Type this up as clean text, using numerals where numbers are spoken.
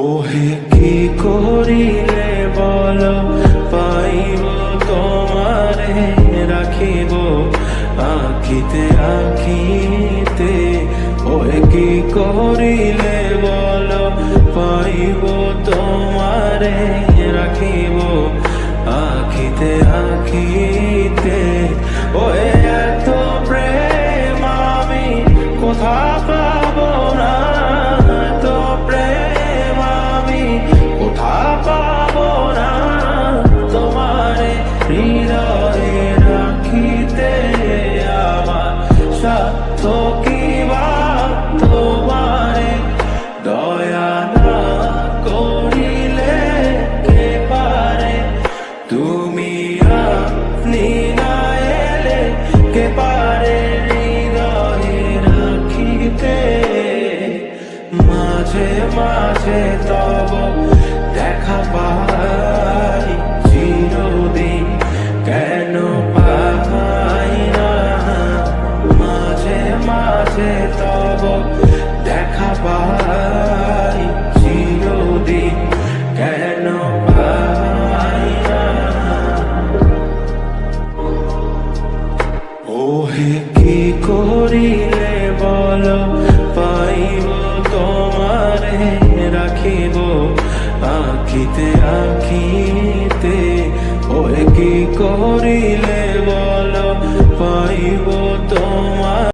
ওহে কি করিলে বল পাইব তোমারে রাখিব আখিতে আখিতে। ওহে কি করিলে বল পাইব তোমারে রাখিব আখিতে আখিতে। ওহে এত প্রেম আমি কোথা পাব না, এত প্রেম আমি কোথা পাব না। তোমারে হৃদয়ে রাখিতে আমার সাধ্য কি বা, তোমারে দয়া না করিলে কে পারে। তুমি আপনি না এলে কে পারে হৃদয়ে রাখিতে। মাঝে মাঝে তব দেখা পাই চিরদিন কেন পাই না। মাঝে মাঝে তব দেখা পাই চিরদিন কেন পাই না। ওহে কি করিলে বল পাইব তোমারে রাখিব আখিতে আখিতে। ওহে কি করিলে বল পাইব তোমার